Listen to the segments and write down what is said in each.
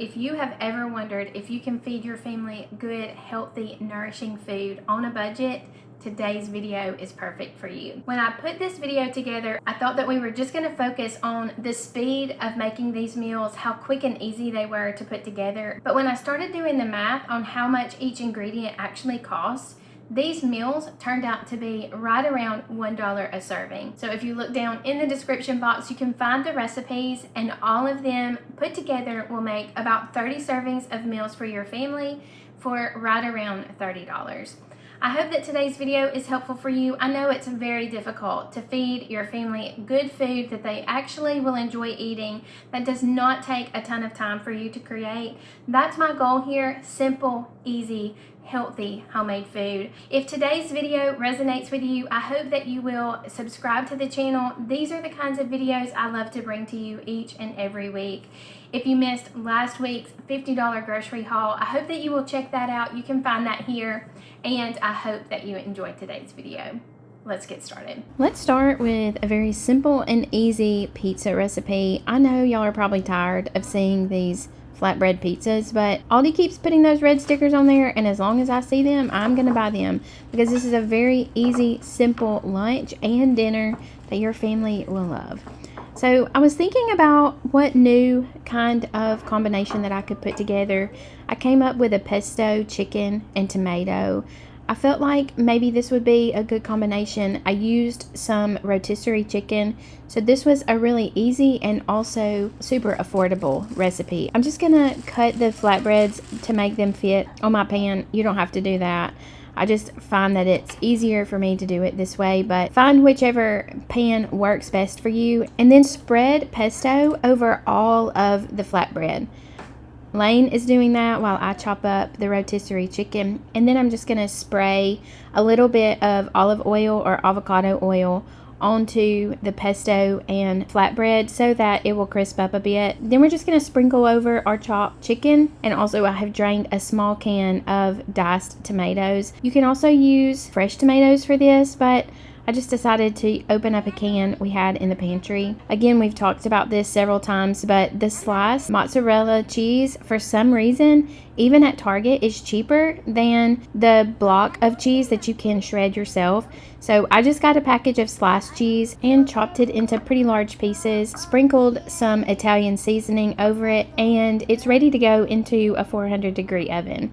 If you have ever wondered if you can feed your family good, healthy, nourishing food on a budget, today's video is perfect for you. When I put this video together, I thought that we were just going to focus on the speed of making these meals, how quick and easy they were to put together. But when I started doing the math on how much each ingredient actually costs, these meals turned out to be right around $1 a serving. So if you look down in the description box, you can find the recipes, and all of them put together will make about 30 servings of meals for your family for right around $30. I hope that today's video is helpful for you. I know it's very difficult to feed your family good food that they actually will enjoy eating, that does not take a ton of time for you to create. That's my goal here: simple, easy, healthy homemade food. If today's video resonates with you, I hope that you will subscribe to the channel. These are the kinds of videos I love to bring to you each and every week. If you missed last week's $50 grocery haul, I hope that you will check that out. You can find that here, and I hope that you enjoyed today's video. Let's get started. Let's start with a very simple and easy pizza recipe. I know y'all are probably tired of seeing these flatbread pizzas, but Aldi keeps putting those red stickers on there, and as long as I see them, I'm gonna buy them, because this is a very easy, simple lunch and dinner that your family will love. So I was thinking about what new kind of combination that I could put together. I came up with a pesto chicken and tomato. I felt like maybe this would be a good combination. I used some rotisserie chicken, so this was a really easy and also super affordable recipe. I'm just gonna cut the flatbreads to make them fit on my pan. You don't have to do that. I just find that it's easier for me to do it this way, but find whichever pan works best for you, and then spread pesto over all of the flatbread. Lane is doing that while I chop up the rotisserie chicken, and then I'm just going to spray a little bit of olive oil or avocado oil onto the pesto and flatbread so that it will crisp up a bit. Then we're just going to sprinkle over our chopped chicken, and also I have drained a small can of diced tomatoes. You can also use fresh tomatoes for this, but I just decided to open up a can we had in the pantry. Again, we've talked about this several times, but the sliced mozzarella cheese, for some reason, even at Target, is cheaper than the block of cheese that you can shred yourself. So I just got a package of sliced cheese and chopped it into pretty large pieces, sprinkled some Italian seasoning over it, and it's ready to go into a 400-degree oven.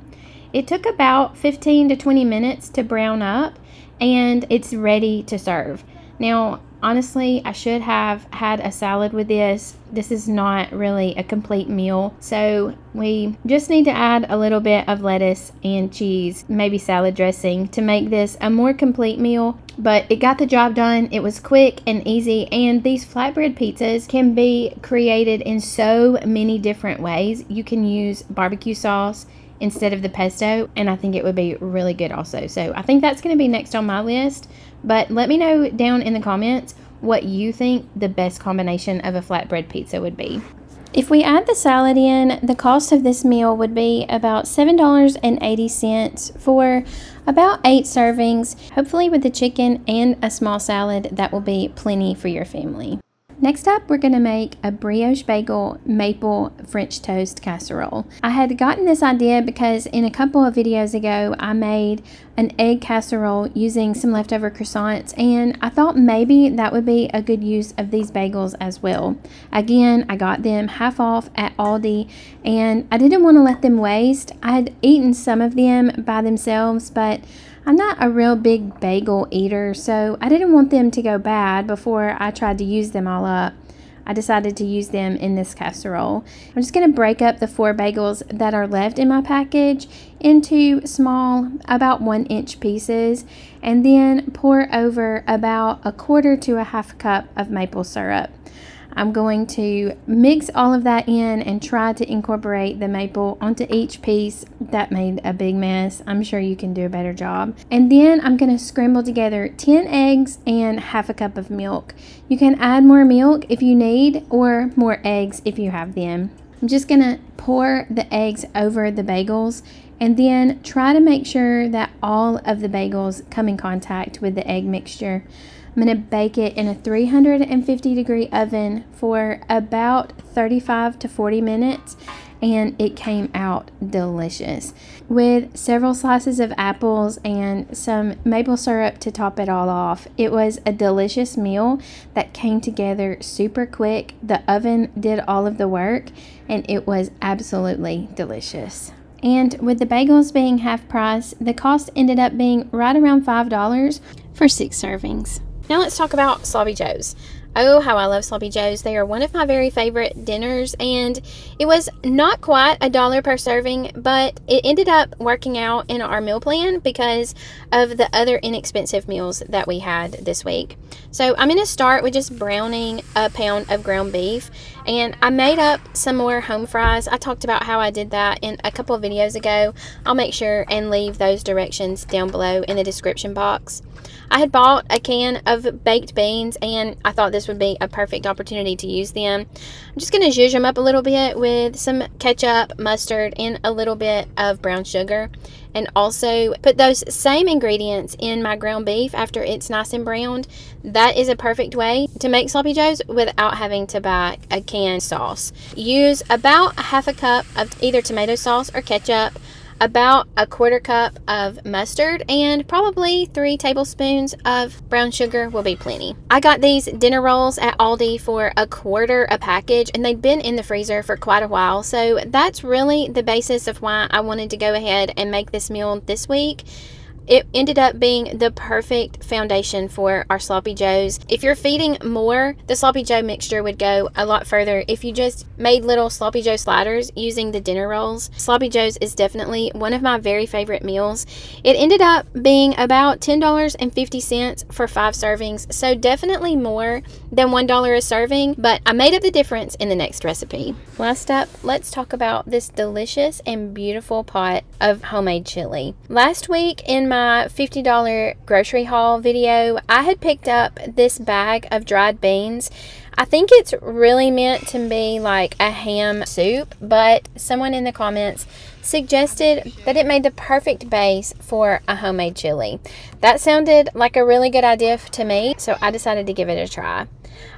It took about 15 to 20 minutes to brown up, and it's ready to serve. Now, honestly, I should have had a salad with this. This is not really a complete meal, so we just need to add a little bit of lettuce and cheese, maybe salad dressing, to make this a more complete meal. But it got the job done. It was quick and easy, and these flatbread pizzas can be created in so many different ways. You can use barbecue sauce instead of the pesto, and I think it would be really good also. So I think that's going to be next on my list, but let me know down in the comments what you think the best combination of a flatbread pizza would be. If we add the salad in, the cost of this meal would be about $7.80 for about 8 servings. Hopefully with the chicken and a small salad, that will be plenty for your family. Next up, we're going to make a brioche bagel maple French toast casserole. I had gotten this idea because in a couple of videos ago, I made an egg casserole using some leftover croissants, and I thought maybe that would be a good use of these bagels as well. Again, I got them half off at Aldi, and I didn't want to let them waste. I had eaten some of them by themselves, but I'm not a real big bagel eater, so I didn't want them to go bad before I tried to use them all up. I decided to use them in this casserole. I'm just going to break up the 4 bagels that are left in my package into small, about 1-inch pieces, and then pour over about 1/4 to 1/2 cup of maple syrup. I'm going to mix all of that in and try to incorporate the maple onto each piece. That made a big mess. I'm sure you can do a better job. And then I'm going to scramble together 10 eggs and 1/2 cup of milk. You can add more milk if you need, or more eggs if you have them. I'm just going to pour the eggs over the bagels, and then try to make sure that all of the bagels come in contact with the egg mixture. I'm going to bake it in a 350-degree oven for about 35 to 40 minutes. and it came out delicious. With several slices of apples and some maple syrup to top it all off, it was a delicious meal that came together super quick. The oven did all of the work, and it was absolutely delicious. And with the bagels being half price, the cost ended up being right around $5 for 6 servings. Now let's talk about Sloppy Joes. Oh, how I love Sloppy Joes. They are one of my very favorite dinners, and it was not quite $1 per serving, but it ended up working out in our meal plan because of the other inexpensive meals that we had this week. So I'm going to start with just browning a pound of ground beef, and I made up some more home fries. I talked about how I did that in a couple of videos ago. I'll make sure and leave those directions down below in the description box. I had bought a can of baked beans, and I thought this would be a perfect opportunity to use them. I'm just going to zhuzh them up a little bit with some ketchup, mustard, and a little bit of brown sugar. And also put those same ingredients in my ground beef after it's nice and browned. That is a perfect way to make Sloppy Joes without having to buy a canned sauce. Use about half a cup of either tomato sauce or ketchup, about a 1/4 cup of mustard, and probably 3 tablespoons of brown sugar will be plenty. I got these dinner rolls at Aldi for $1/4 a package, and they'd been in the freezer for quite a while, so that's really the basis of why I wanted to go ahead and make this meal this week. It ended up being the perfect foundation for our Sloppy Joes. If you're feeding more, the Sloppy Joe mixture would go a lot further if you just made little Sloppy Joe sliders using the dinner rolls. Sloppy Joes is definitely one of my very favorite meals. It ended up being about $10.50 for 5 servings, so definitely more than $1 a serving, but I made up the difference in the next recipe. Last up, let's talk about this delicious and beautiful pot of homemade chili. Last week in my $50 grocery haul video, I had picked up this bag of dried beans. I think it's really meant to be like a ham soup, but someone in the comments suggested that it made the perfect base for a homemade chili. That sounded like a really good idea to me, so I decided to give it a try.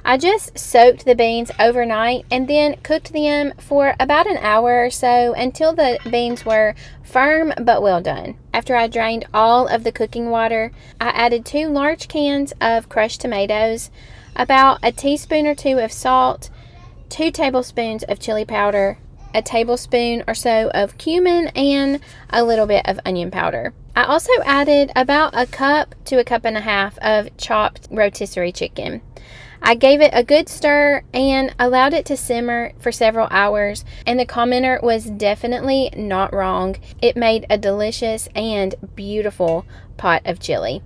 I just soaked the beans overnight and then cooked them for about an hour or so until the beans were firm but well done. After I drained all of the cooking water, I added 2 large cans of crushed tomatoes, about a teaspoon or 2 of salt, 2 tablespoons of chili powder, a tablespoon or so of cumin, and a little bit of onion powder. I also added about a cup to a cup and a half of chopped rotisserie chicken. I gave it a good stir and allowed it to simmer for several hours, and the commenter was definitely not wrong. It made a delicious and beautiful pot of chili.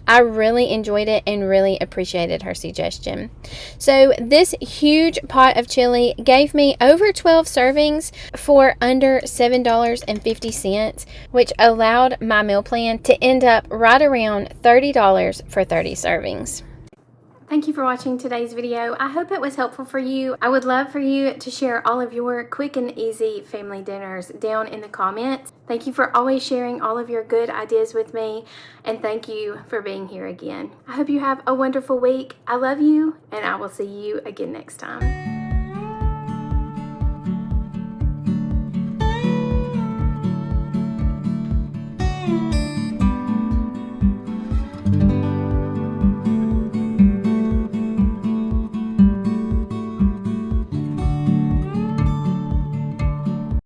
I really enjoyed it and really appreciated her suggestion. So this huge pot of chili gave me over 12 servings for under $7.50, which allowed my meal plan to end up right around $30 for 30 servings. Thank you for watching today's video. I hope it was helpful for you. I would love for you to share all of your quick and easy family dinners down in the comments. Thank you for always sharing all of your good ideas with me, and thank you for being here again. I hope you have a wonderful week. I love you, and I will see you again next time.